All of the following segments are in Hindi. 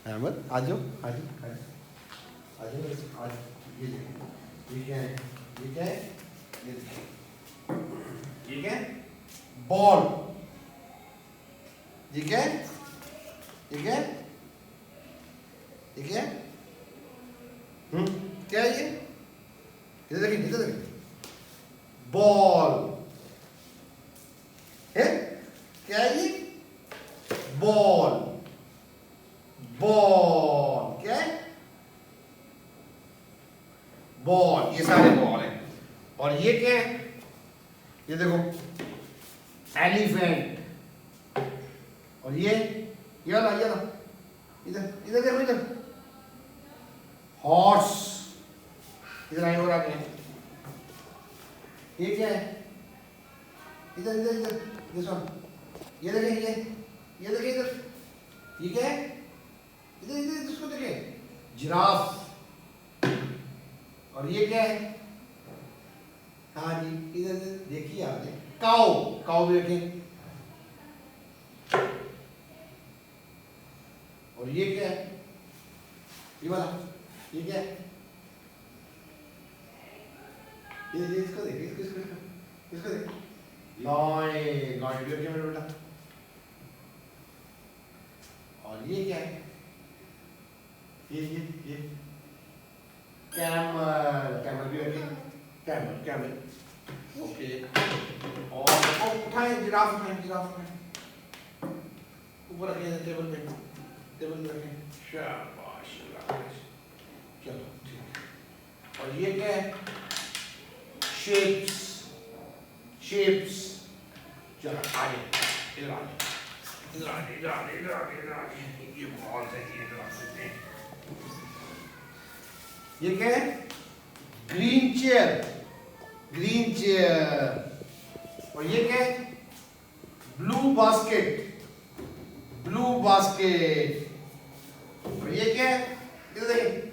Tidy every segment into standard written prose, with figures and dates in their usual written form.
अहमद आ जाओ आ जाओ आ जाओ आज ये देखो ये क्या है ये क्या है ये देखो ये क्या है बॉल ये क्या है ये क्या है ये क्या है क्या है ये इधर देखिए बॉल है क्या है ये बॉल बॉल क्या है बॉल ये सारे बॉल हैं और ये क्या है ये देखो एलिफेंट और ये वाला इधर इधर देखो इधर हॉर्स इधर आए और आगे ये क्या है इधर इधर इधर दिस वन ये देखिए ये देखिए इधर ये क्या है इधर इधर इसको देखिए जिराफ और ये क्या है हाँ जी इधर इधर देखिए आपने काऊ काऊ भी रखें और ये क्या है ये वाला ये क्या है ये इसको देखिए इसको देखिए लॉयन लॉयन भी रखिए मेरे बेटा और ये क्या है ये कैमल कैमल भी रखें कैमल कैमल ओके और उठाए जिराफ में ऊपर रखिए टेबल पे रखें शाबाश चलो ठीक और ये क्या है शेप्स चलो आगे इधर आगे ये बहुत सही है ये क्या है ग्रीन चेयर और ये क्या है ब्लू बास्केट और ये क्या है इधर देखिए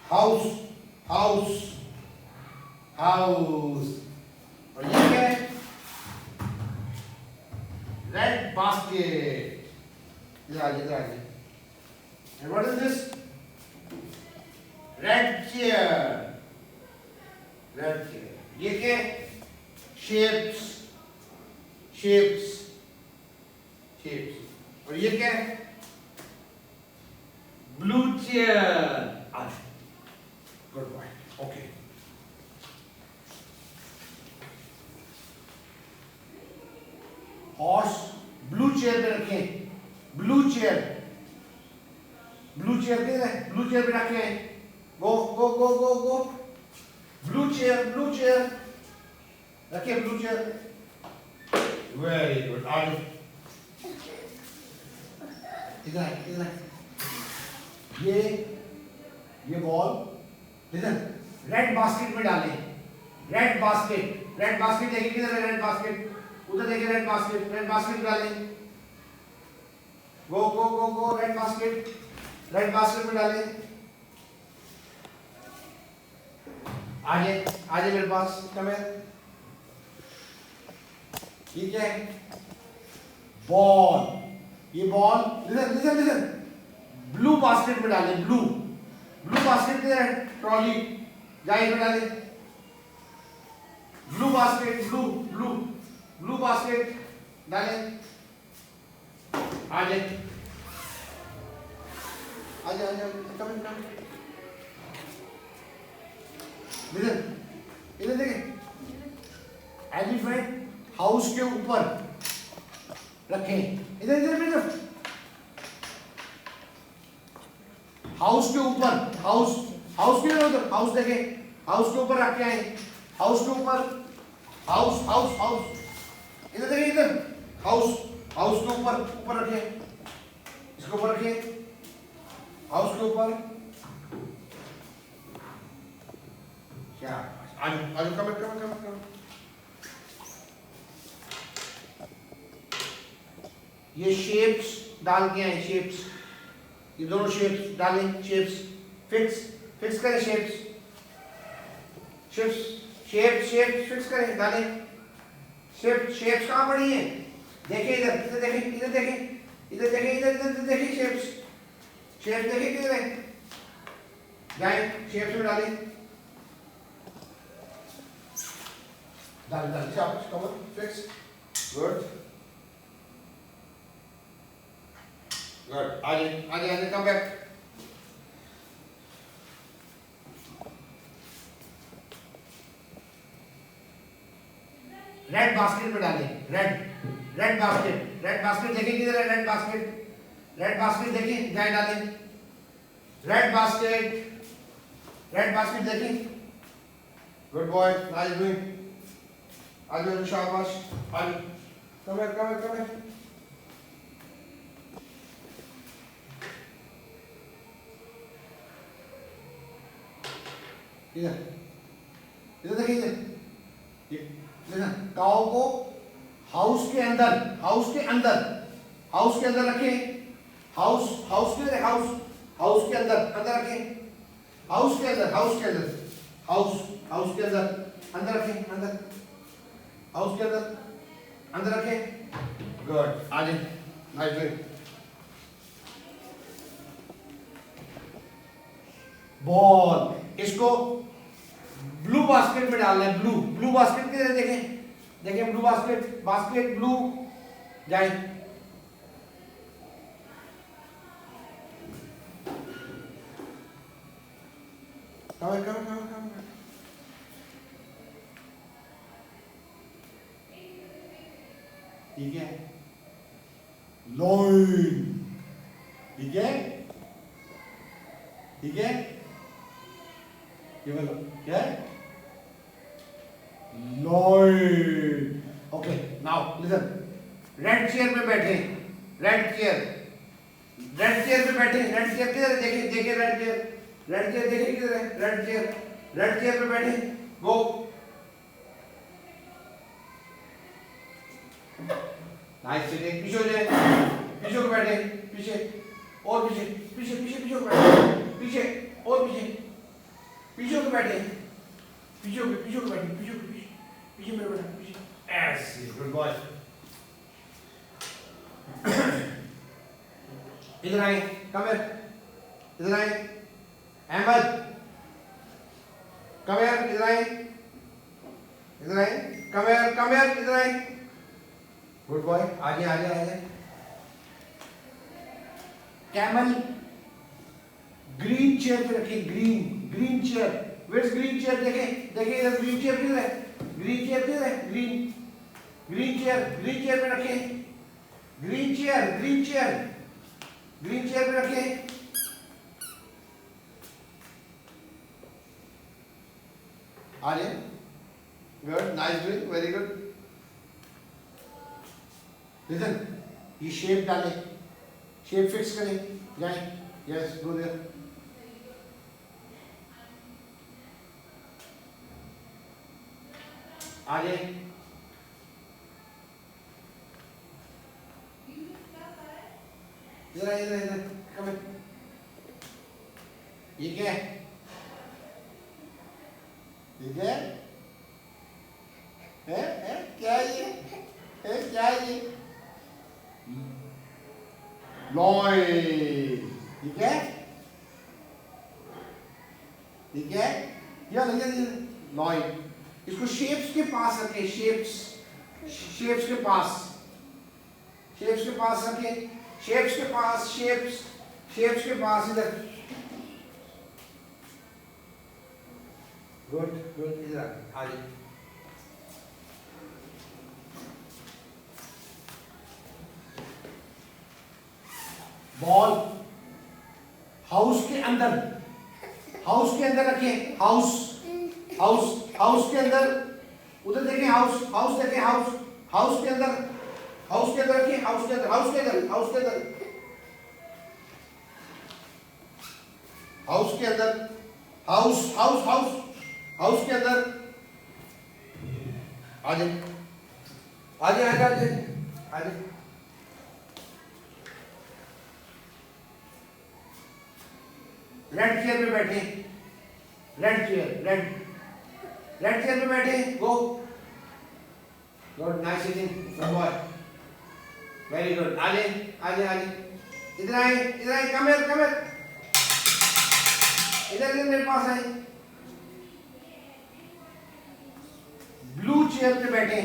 हाउस और ये क्या है रेड बास्केट इधर आगे and what is this red chair ये क्या है शेप्स और ये क्या है blue chair good boy okay horse blue chair पे रखें ब्लू चेयर किधर है ब्लू चेयर पे रखें go ब्लू चेयर रखिए ब्लू चेयर वेरी गुड आगे इधर ये बॉल इधर रेड बास्केट में डालें रेड बास्केट देखिए किधर है रेड बास्केट उधर देखिए रेड बास्केट डालें गो रेड बास्केट में डालें आजे मेरे पास कमेर ये क्या है बॉल लिसन ब्लू बास्केट में डालें ब्लू बास्केट किधर है ट्रॉली जाइए में डालें ब्लू बास्केट डालें आजे कमेर इधर देखिए एलिफेंट हाउस के ऊपर रखें इधर हाउस के ऊपर हाउस के उधर हाउस देखें हाउस के ऊपर रख के आए हाउस के ऊपर हाउस इधर देखिए इधर हाउस के ऊपर रखें इसके ऊपर रखें हाउस के ऊपर क्या आज कम ये शेप्स डाल के आए शेप्स ये दोनों शेप्स डालें शेप्स फिक्स करें शेप्स फिक्स करें डालें शेप्स कहाँ पड़ी है देखिए इधर देखें शेप्स शेप देखिए किधर है, जाए शेप में डालें, डाल शाबाश, कवर फिक्स, गुड गुड, आगे आगे आगे, कम बैक, रेड बास्केट में डालें, रेड बास्केट देखिए किधर है, रेड बास्केट देखिए, जाए डालें, रेड बास्केट देखिए, गुड बॉय, नाइस डूइंग, आगे शाबाश, आगे, कम है, इधर देखिए, देखना काऊ को हाउस के अंदर रखें, हाउस के अंदर रखें, हाउस के अंदर रखें, हाउस के अंदर रखें, गुड, आगे, नाइस डूइंग, बॉल इसको ब्लू बास्केट में डालना है, ब्लू बास्केट किधर देखें ब्लू बास्केट ब्लू, जाए कम ठीक है, लॉइन, ठीक है, ये बोलो क्या है, lion, okay, now listen, red chair पे बैठे, रेड चेयर किधर है, देखिए रेड चेयर देखिए किधर है, रेड चेयर पे बैठे, गो, नाइस सिटिंग, पीछे हो जाए, पीछे को बैठे, पीछे और पीछे को बैठे, पीछे और पीछे को बैठे, पीछे मेरे बैठा, पीछे, ऐसे, गुड बॉय, इधर आए, इधर आए, अहमद, इधर आए, इधर आए, गुड बॉय, आगे, कैमल ग्रीन चेयर पे रखिए, green chair, waits green chair, देखिए इधर ग्रीन चेयर किधर है, ग्रीन चेयर पे रखें, ग्रीन चेयर पे रखें, आगे, good, nice doing, very good, listen, ये शेप डालें, शेप फिक्स करें, जाए, यस, गो देयर, आगे, इधर, कम, ये क्या है, क्या ये, लॉइन, ठीक है, या लॉइन, इसको शेप्स के पास रखें, शेप्स के पास रखें, शेप्स के पास इधर, गुड, इधर आगे, बॉल हाउस के अंदर रखें, हाउस के अंदर, उधर देखें, हाउस के अंदर, रखें, हाउस के अंदर, आगे, रेड चेयर पे बैठे, go, good, nice sitting, good boy, very good, आगे, इधर आए, कम हियर, इधर इधर मेरे पास आए। ब्लू चेयर पे बैठे,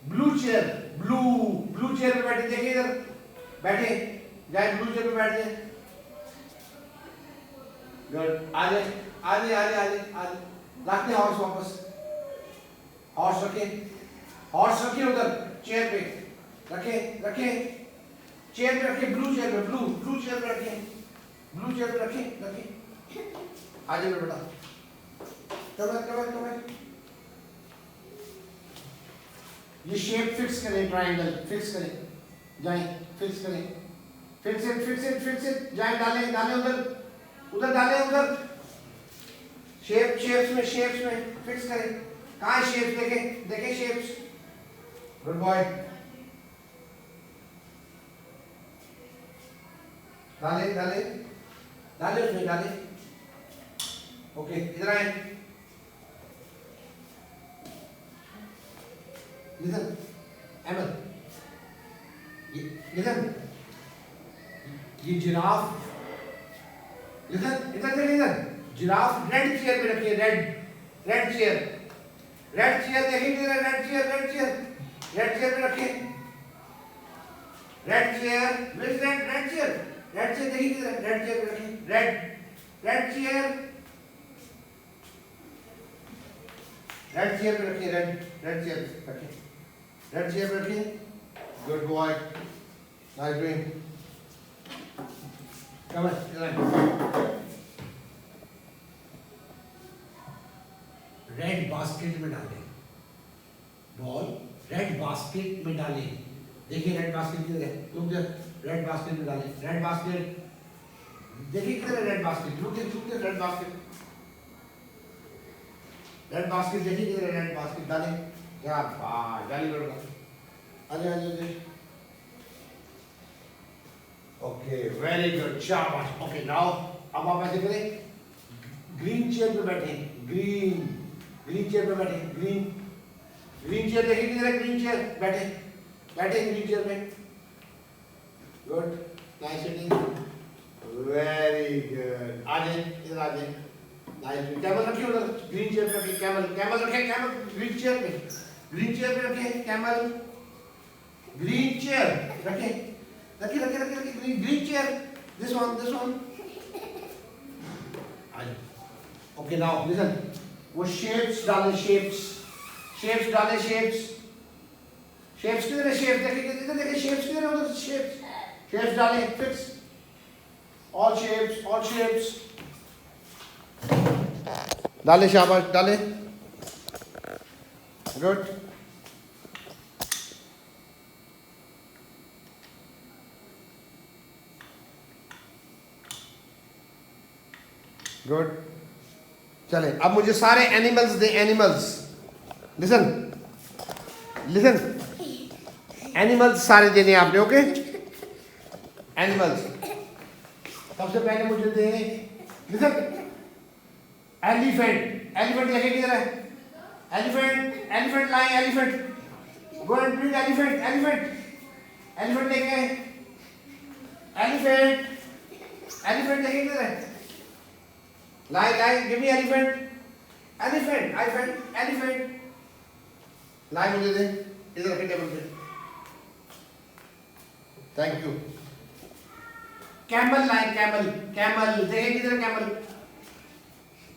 ब्लू चेयर, ब्लू चेयर पे बैठे, देखिए इधर बैठे, जाए ब्लू चेयर पे बैठ जाए। गुड, आगे आगे आगे आगे आगे, रखते हॉर्स वापस, हॉर्स रखे, हॉर्स रखे उधर चेयर पे, रखे रखे चेयर पे रखे, ब्लू चेयर पे, ब्लू चेयर पे रखे, ब्लू चेयर पे रखे रखे। आगे मेरे बेटा, कम ये शेप फिक्स करें, ट्रायंगल फिक्स करें, जाएं फिक्स करें, फिक्स इट, जाएं डालें डालें उधर डालें उधर, शेप्स में फिक्स करें। कहाँ है शेप्स, देखें शेप्स, गुड बॉय। डाले उसमें डाले। ओके, इधर आए, लिसन अहमद, लिसन, ये जिराफ, लिसन इधर देखिए, इधर जिराफ रेड चेयर पे रखिए, रेड चेयर देखिए किधर, रेड चेयर पे रखिए, रेड चेयर देखिए किधर, रेड चेयर पे रखिए, रेड चेयर पे रखिए, रेड चेयर पे रखिए। Good boy, nice doing. Come on, red basket में डालें, बॉल रेड बास्केट में डालें, देखिए रेड बास्केट किधर है, तुम रेड बास्केट में डालें, रेड बास्केट देखिए किधर है, red basket, look at red basket, देखिए किधर है, रेड बास्केट डालें। क्या बात, डाली बड़ा, आजे ओके, वेरी गुड, शाबाश। ओके, नाउ अब आप ऐसे करें, ग्रीन चेयर पे बैठे, ग्रीन चेयर पे बैठे, ग्रीन चेयर देखिए किधर है, ग्रीन चेयर, बैठे ग्रीन चेयर पे, good, nice sitting, very good. आजे इधर आजे, नाइस। कैमल रखिए उधर, ग्रीन चेयर पे रखिए, कैमल रखे, ग्रीन चेयर पे रखिए, कैमल ग्रीन चेयर रखे, ग्रीन चेयर, दिस वन। आजे, ओके, नाउ लिसन, वो शेप्स डाले, शेप्स डाले, शेप्स किधर है, शेप्स देखिए शेप्स किधर है, उधर शेप्स डाले, फिक्स ऑल शेप्स डाले, शाबाश डाले, गुड। गुड, चले अब मुझे सारे एनिमल्स दे, लिसन एनिमल्स सारे देने आपने, ओके। एनिमल्स सबसे पहले मुझे दे, लिसन, एलिफेंट लेके किधर है, एलिफेंट लाए, गो एंड ब्रिंग एलिफेंट लेके, एलिफेंट लेके किधर है, लाई गिव मी एलिफेंट लाई मुझे दे, इधर रखे टेबल पे, थैंक यू। कैमल लाए, कैमल देखे किधर,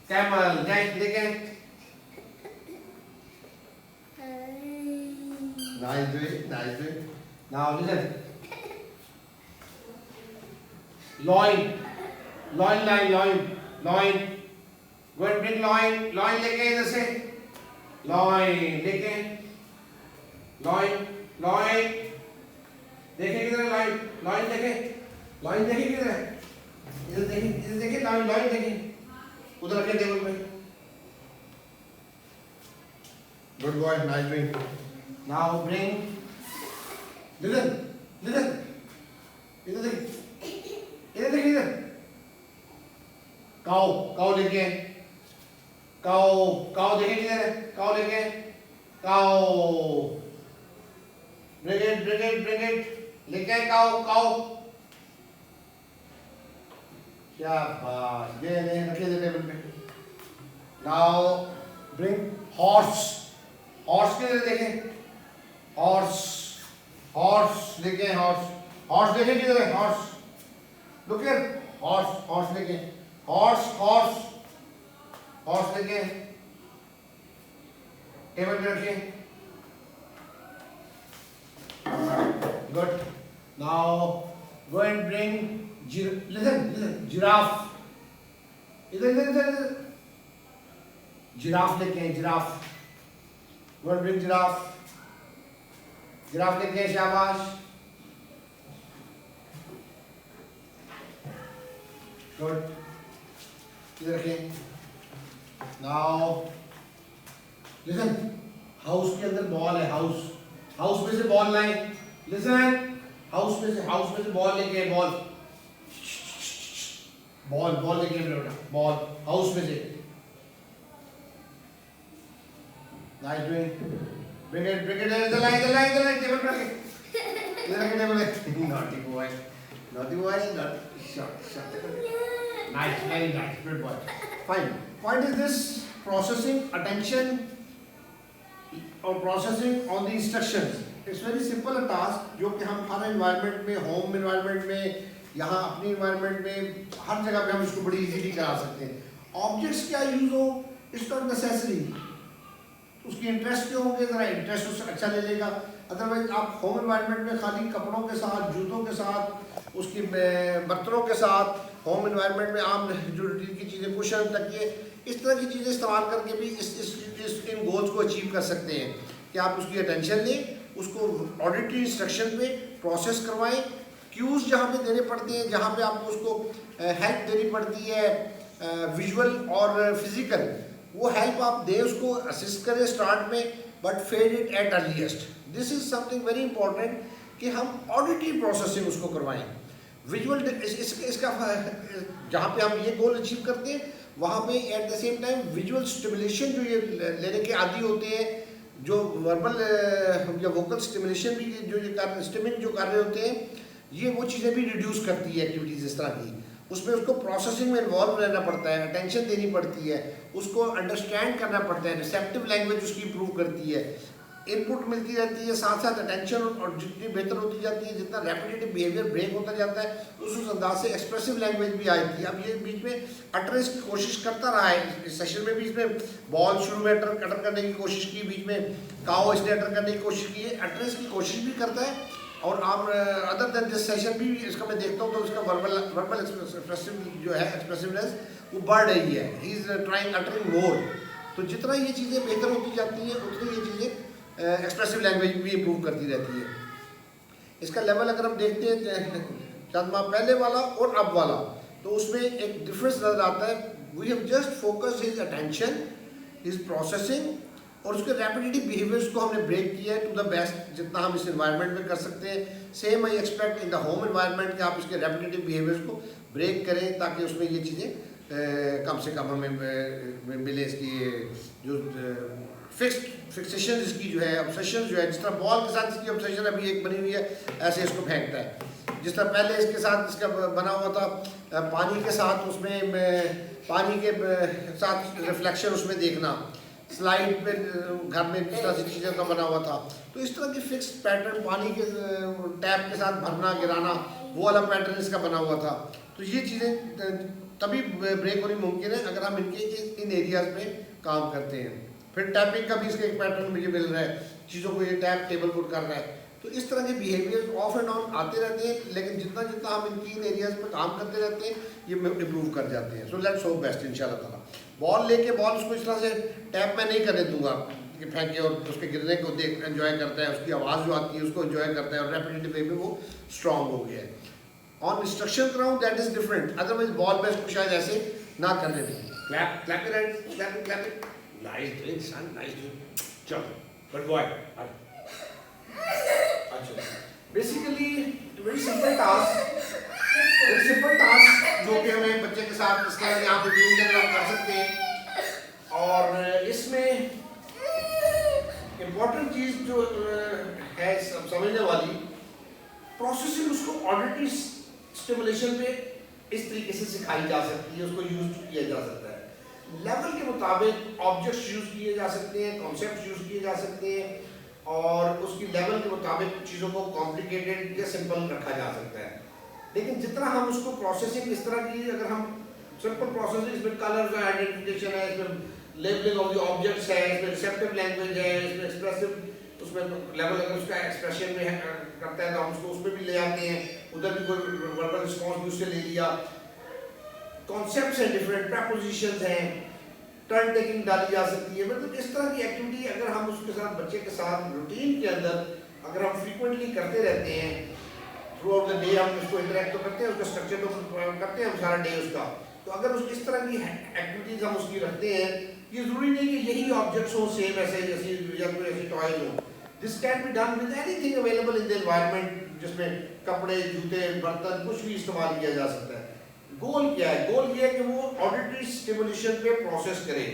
कैमल जाए देखे, nice. Now listen, lion go and bring lion लेके इधर से, लॉइन लेके, लॉइन देखे किधर है, लॉइन देखे किधर है, इधर देखिए लॉइन देखिए, उधर रखे टेबल पे, good boy, nice doing. Now bring, listen इधर देखिए, काऊ लेके, काऊ देखे किधर है, काऊ लेके, ब्रिगेड लेके, काऊ क्या बात, ये ले रखिए टेबल पे। Now bring horse. हॉर्स के लिए देखें, हॉर्स, हॉर्स लेके, हॉर्स, हॉर्स देखें किधर है, horse, look here, horse, horse लेके, हॉर्स, हॉर्स, हॉर्स लेके टेबल पे रखिए। Good. Now go and bring listen, giraffe. इधर जिराफ लेके आए, giraffe. Go and bring giraffe. Giraffe लेके आए, शाबाश। Good. इधर रखिए। Now listen, हाउस के अंदर बॉल है, हाउस, हाउस में से बॉल लाए। लिसन, हाउस में से बॉल लेके, बॉल, बॉल, बॉल लेके बेटा, बॉल हाउस में से। नाइस डूइंग, ब्रिंग इट इधर लाई टेबल पे रखे, इधर रखे टेबल पे। Naughty boy, shot, nice, very nice, good boy, fine. Point is this, processing attention और processing on the instructions. It's very simple task जो कि हम हर एनवायरनमेंट में, होम एनवायरनमेंट में, यहाँ अपनी एनवायरनमेंट में, हर जगह पे हम इसको बड़ी इजीली करा सकते हैं। ऑब्जेक्ट्स क्या यूज हो, इट्स नॉट नेसेसरी, उसकी इंटरेस्ट क्यों होंगे, ज़रा इंटरेस्ट उससे अच्छा ले लेगा। अदरवाइज आप होम एनवायरनमेंट में खाली कपड़ों के साथ, जूतों के साथ, उसकी बर्तनों के साथ, होम एनवायरनमेंट में आम जो रूटीन की चीज़ें, कुशन, तकिए, इस तरह की चीज़ें इस्तेमाल करके भी इन गोल्स को अचीव कर सकते हैं कि आप उसकी अटेंशन लें, उसको ऑडिटरी इंस्ट्रक्शन पे प्रोसेस करवाएं, क्यूज़ जहाँ पे देने पड़ते हैं, जहाँ पे आपको उसको हेल्प देनी पड़ती है विजुअल और फिजिकल, वो हेल्प आप दें, उसको असिस्ट करें स्टार्ट में, but fed it at earliest. This is something very important कि हम ऑडिटरी प्रोसेसिंग उसको करवाएं। विजुअल इसका जहाँ पे हम ये गोल अचीव करते हैं, वहाँ पे at the same time visual stimulation जो ये लेने के आदी होते हैं, जो वर्बल या वोकल स्टिमुलेशन भी जो ये स्टिमिंग जो कर रहे होते हैं, ये वो चीज़ें भी रिड्यूस करती है एक्टिविटीज़ इस तरह की। उसमें उसको प्रोसेसिंग में इन्वॉल्व रहना पड़ता है, अटेंशन देनी पड़ती है, उसको अंडरस्टैंड करना पड़ता है, रिसेप्टिव लैंग्वेज उसकी इंप्रूव करती है, इनपुट मिलती रहती है, साथ साथ अटेंशन और जितनी बेहतर होती जाती है, जितना रेपिटेटिव बिहेवियर ब्रेक होता जाता है, उस अंदाज से एक्सप्रेसिव लैंग्वेज भी आती है। अब ये बीच में अटरेंस की कोशिश करता रहा है, इस सेशन में भी इसमें बॉल शुरू में अटर करने की कोशिश की, बीच में काओ इसने अटर करने की कोशिश की है, अटरेंस की कोशिश भी करता है। और आप अदर देन दिस सेशन भी इसका मैं देखता हूँ तो उसका वर्बल एक्सप्रेसिव जो है, एक्सप्रेसिवनेस वो बढ़ रही है, ही इज ट्राइंग अटरिंग मोर। तो जितना ये चीज़ें बेहतर होती जाती हैं, उतनी ये चीज़ें एक्सप्रेसिव लैंग्वेज भी इम्प्रूव करती रहती है। इसका लेवल अगर हम देखते हैं चंद माह पहले वाला और अब वाला, तो उसमें एक डिफरेंस नजर आता है। We have just focus his attention, his processing, और उसके रेपिटेटिव बिहेवियर्स को हमने ब्रेक किया है टू द बेस्ट जितना हम इस एनवायरनमेंट में कर सकते हैं। Same I expect in the home environment कि आप इसके रेपिटेटिव बिहेवियर्स को ब्रेक करें ताकि उसमें ये चीज़ें कम से कम हमें मिले। इसकी जो फिक्सेशन इसकी जो है, ऑब्सेशन जो है, जिस तरह बॉल के साथ इसकी ऑब्सेशन अभी एक बनी हुई है, ऐसे इसको फेंकता है। जिस तरह पहले इसके साथ इसका बना हुआ था पानी के साथ, उसमें पानी के साथ रिफ्लेक्शन उसमें देखना, स्लाइड पे घर में जिस तरह से चीज़ों का बना हुआ था, तो इस तरह की फिक्स पैटर्न, पानी के टैप के साथ भरना गिराना, वो वाला पैटर्न इसका बना हुआ था। तो ये चीज़ें तभी ब्रेक होनी मुमकिन है अगर हम इनके इन एरियाज में काम करते हैं। फिर टैपिंग का भी इसका एक पैटर्न मुझे मिल रहा है, चीज़ों को ये टैप टेबल पुट कर रहा है। तो इस तरह के बिहेवियर ऑफ एंड ऑन आते रहते हैं, लेकिन जितना जितना हम इनकी इन एरियाज में काम करते रहते हैं, ये इम्प्रूव कर जाते हैं। सो लेट्स होप बेस्ट इंशाल्लाह ताला। बॉल लेके बॉल उसको इस तरह से टैप में नहीं करने दूंगा कि फेंके और उसके गिरने को देख एंजॉय करता है, उसकी आवाज़ जो आती है उसको एंजॉय करता है, और रेपिटेटिव वे में वो स्ट्रॉन्ग हो गया है। ऑन इंस्ट्रक्शन कराऊँ that is different, otherwise ball में इसको शायद ऐसे ना करने दें। Clap clap your hands, clap it, nice doing son, nice doing, चलो गुड बॉय। अच्छा, बेसिकली वेरी सिंपल टास्क, जो कि हमें बच्चे के साथ इसके यहाँ पे टीम के अंदर आप कर सकते हैं। और इसमें इम्पोर्टेंट चीज़ जो है समझने वाली, प्रोसेसिंग उसको ऑडिटरी स्टिमुलेशन पे इस तरीके से सिखाई जा सकती है, उसको यूज किया जा सकता है। लेवल के मुताबिक ऑब्जेक्ट्स यूज किए जा सकते हैं, कॉन्सेप्ट्स यूज किए जा सकते हैं, और उसकी लेवल के मुताबिक चीज़ों को कॉम्प्लिकेटेड या सिंपल रखा जा सकता है। लेकिन जितना हम उसको प्रोसेसिंग इस तरह की, अगर हम सिंपल प्रोसेसिंग, इसमें कलर्स का आइडेंटिफिकेशन है, इसमें लेबलिंग ऑफ द ऑब्जेक्ट्स है, इसमें रिसेप्टिव लैंग्वेज है, इसमें एक्सप्रेसिव, उसमें लेवल अगर उसका एक्सप्रेशन में करता है तो हम उसको उसमें भी ले आते हैं, उधर भी कोई वर्बल रिस्पॉन्स भी उससे ले लिया। कॉन्सेप्ट्स हैं डिफरेंट, प्रपोजिशंस हैं, टर्न टेकिंग डाली जा सकती है। मतलब इस तरह की एक्टिविटी अगर हम उसके साथ, बच्चे के साथ रूटीन के अंदर अगर हम फ्रीक्वेंटली करते रहते हैं, थ्रू आउट द डे हम उसको इंटरेक्ट तो करते हैं, उसका स्ट्रक्चर तो करते हैं हम सारा डे उसका, तो अगर उस इस तरह की एक्टिविटीज हम उसकी रखते हैं, ये जरूरी नहीं कि यही ऑब्जेक्ट्स हो सेम ऐसे जैसे या कोई ऐसे टॉयज हो। This can be done with anything available in the environment, जिसमें कपड़े, जूते, बर्तन कुछ भी इस्तेमाल किया जा सकता है। गोल क्या है? गोल ये है कि वो ऑडिटरी स्टिमुलेशन पे प्रोसेस करे।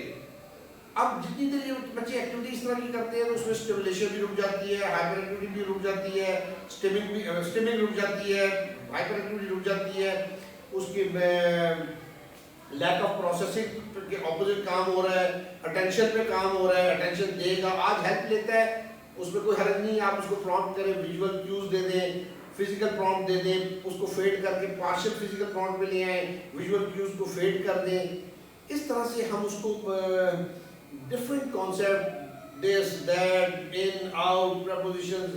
अब जितनी देर ये बच्चे एक्टिविटी इस तरह की करते हैं तो उसमें स्टिमुलेशन भी रुक जाती है, हाइपर एक्टिविटी भी रुक जाती है, स्टिमिंग रुक जाती है, हाइपर एक्टिविटी रुक जाती है, उसकी लैक ऑफ प्रोसेसिंग के ऑपोजिट काम हो रहा है, अटेंशन पे काम हो रहा है, अटेंशन देगा, आज हेल्प लेता है, उसमें कोई हर्ज नहीं, आप उसको प्रॉम्प्ट करें, विजुअल क्यूज दे दें, फिजिकल प्रॉम्प्ट दे दें, उसको फेड करके पार्शियल फिजिकल प्रॉम्प्ट में ले आए, विजुअल क्यूज को फेड कर दें। इस तरह से हम उसको different concept, this that, in out, propositions,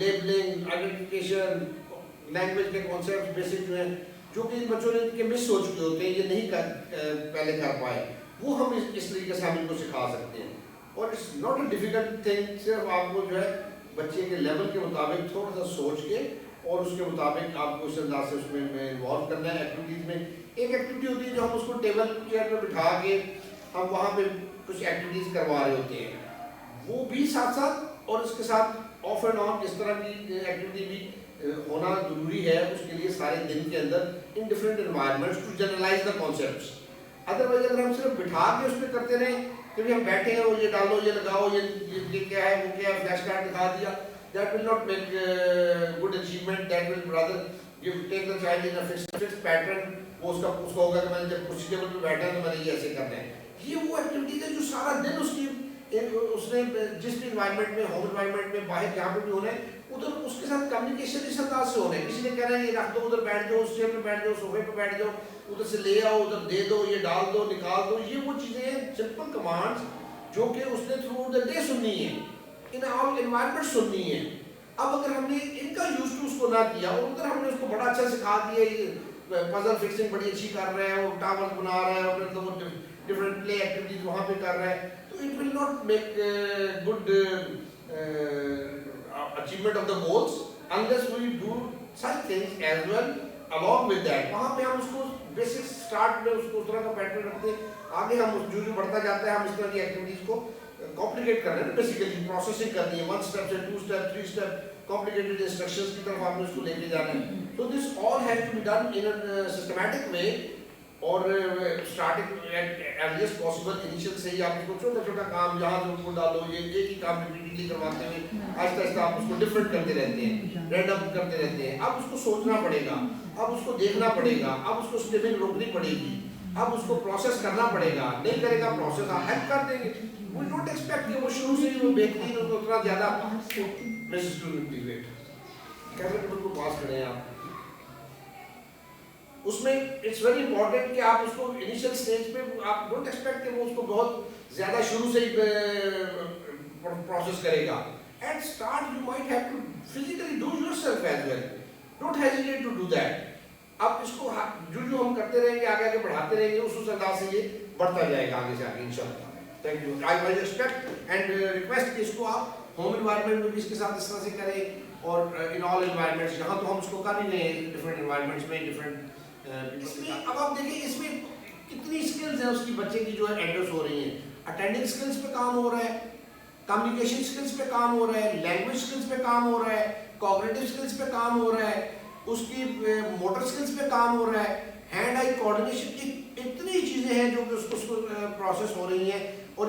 labelling, identification, language के कॉन्सेप्ट बेसिक जो हैं, जो कि इन बच्चों ने इनके मिस हो चुके होते हैं, ये नहीं पहले कर पाए, वो हम इस तरीके से हम इनको सिखा सकते हैं। और it's not a difficult thing, सिर्फ आपको जो है बच्चे के लेवल के मुताबिक थोड़ा सा सोच के और उसके मुताबिक आपको इस अंदाज से उसमें इन्वॉल्व करना है एक्टिविटीज़ में। एक एक्टिविटी होती है जो हम उसको टेबल चेयर पर बिठा के हम वहाँ पे कुछ एक्टिविटीज़ करवा रहे होते हैं, वो भी साथ साथ, और इसके साथ ऑफ एंड ऑन इस तरह की एक्टिविटी भी होना जरूरी है उसके लिए सारे दिन के अंदर in different environments to generalise the concepts. Otherwise अगर हम सिर्फ बिठा के उसमें करते रहें कि हम बैठे हैं, ये डालो, ये लगाओ, ये क्या है, वो क्या है, फ्लैश कार्ड दिखा दिया, that will not make good achievement, that will rather give take the child in a fixed pattern. वो उसका होगा कि मैंने जब कुर्सी टेबल पे बैठा है तो मैंने ये ऐसे करना है। ये वो एक्टिविटीज है जो सारा दिन उसने जिस भी इन्वायरमेंट में, होम इन्वायरमेंट में, बाहर जहाँ पे भी होना है, उधर उसके साथ कम्युनिकेशन इस अंदाज से होना है। किसी ने कहना है ये रख दो, उधर बैठ जाओ, उस चेयर पे बैठ जाओ, सोफे पे बैठ जाओ, उधर से ले आओ, उधर दे दो, ये डाल दो, निकाल दो, ये वो चीज़ें हैं, सिंपल कमांड्स जो कि उसने थ्रू द डे सुननी है, इन ऑल एनवायरनमेंट सुननी है। अब अगर हमने इनका यूज टू उसको ना किया और उधर हमने उसको बड़ा अच्छा सिखा दिया, ये पजल फिक्सिंग बड़ी अच्छी कर रहा है, वो टावर्स बना रहा है, और तो वो डिफरेंट प्ले एक्टिविटीज वहाँ पे कर रहा है, तो it will not make good achievement of the goals unless we do such things as well along with that। वहाँ पे हम उसको बेसिक स्टार्ट में उसको उस तरह का पैटर्न रखते हैं, आगे हम जो बढ़ता जाता है हम इस तरह की एक्टिविटीज को कॉम्प्लिकेट कर रहे हैं, बेसिकली प्रोसेसिंग करनी है, 1 स्टेप से 2 स्टेप 3 स्टेप कॉम्प्लिकेटेड इंस्ट्रक्शंस की तरफ आपने उसको लेके जाना है। तो this all has to be done in a systematic way, और starting at earliest possible, initial से ही आप उसको छोटा छोटा काम जहाँ से उसको डालो, ये एक ही काम रिपीटेडली करवाते हुए आहिस्ता आहिस्ता आप उसको डिफरेंट करते रहते हैं, रैंडम करते रहते हैं। अब उसको सोचना पड़ेगा, अब उसको देखना पड़ेगा, अब उसको स्टेमिंग रोकनी पड़ेगी, अब उसको प्रोसेस करना पड़ेगा। नहीं करेगा प्रोसेस, आप हेल्प कर देंगे। वी डोंट एक्सपेक्ट कि वो शुरू से ही वो बेहतरीन हो तो उतना ज़्यादा मिस स्टूडेंट कैसे टेबल को पास करें आप, उसमें इट्स वेरी इंपॉर्टेंट कि आप उसको इनिशियल स्टेज पे आप डोंट एक्सपेक्ट कि वो उसको बहुत ज़्यादा शुरू से ही प्रोसेस करेगा। At start you might have to physically do yourself as well, don't hesitate to do that. अब इसको जो हम करते रहेंगे, आगे आगे बढ़ाते रहेंगे, उस अंदाज से ये बढ़ता जाएगा आगे से आगे इंशाल्लाह। Thank you. I expect and request कि इसको आप होम एनवायरनमेंट में भी इसके साथ इस तरह से करें, और इन ऑल एनवायरनमेंट्स, यहाँ तो हम उसको कर ही रहे हैं डिफरेंट एनवायरनमेंट्स में, डिफरेंट इसमें। अब आप देखिए इसमें कितनी स्किल्स हैं उसकी बच्चे की जो है एड्रेस हो रही हैं। अटेंडिंग स्किल्स पे काम हो रहा है, कम्युनिकेशन स्किल्स पे काम हो रहा है, लैंग्वेज स्किल्स पे काम हो रहा है, कॉग्निटिव स्किल्स पे काम हो रहा है, उसकी मोटर स्किल्स पे काम हो रहा है, हैंड आई कोऑर्डिनेशन, इतनी चीज़ें हैं जो कि उसको प्रोसेस हो रही हैं। और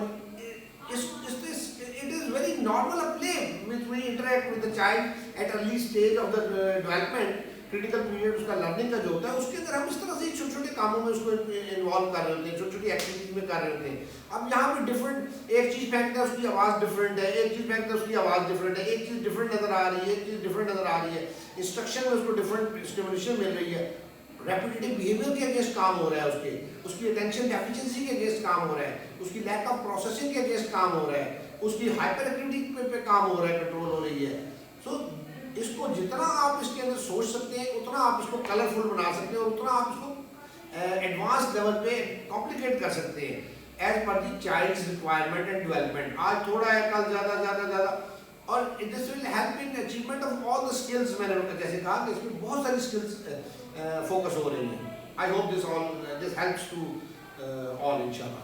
it is very normal a play which we interact with the child at early stage of the development, critical period उसका लर्निंग का जो होता है उसके अंदर हम इस तरह से छोटे छोटे कामों में उसको इन्वॉल्व कर रहे होते हैं, छोटी छोटी एक्टिविटीज में कर रहे होते हैं। अब यहाँ पे डिफरेंट, एक चीज़ फेंकता है उसकी आवाज़ डिफरेंट है, एक चीज़ फेंकता है उसकी आवाज़ डिफरेंट है, एक चीज़ डिफरेंट नज़र आ रही है, एक चीज़ डिफरेंट नज़र आ रही है, इंस्ट्रक्शन में उसको डिफरेंट स्टिमुलेशन मिल रही है, रेपिटेटिव बिहेवियर के अगेंस्ट काम हो रहा है, उसकी अटेंशन डेफिशिएंसी के अगेंस्ट काम हो रहा है, उसकी लैक ऑफ प्रोसेसिंग के अगेंस्ट काम हो रहा है, उसकी हाइपर एक्टिविटी पे काम हो रहा है, कंट्रोल हो रही है। सो इसको जितना आप इसके अंदर सोच सकते हैं उतना आप इसको कलरफुल बना सकते हैं और उतना आप इसको एडवांस लेवल पे कॉम्प्लिकेट कर सकते हैं as per the child's requirement and development. आज थोड़ा है, कल ज़्यादा और this will help in achievement of all the skills. मैंने जैसे कहा कि इसमें बहुत सारी स्किल्स फोकस हो रही हैं। I hope this helps to all इंशाल्लाह।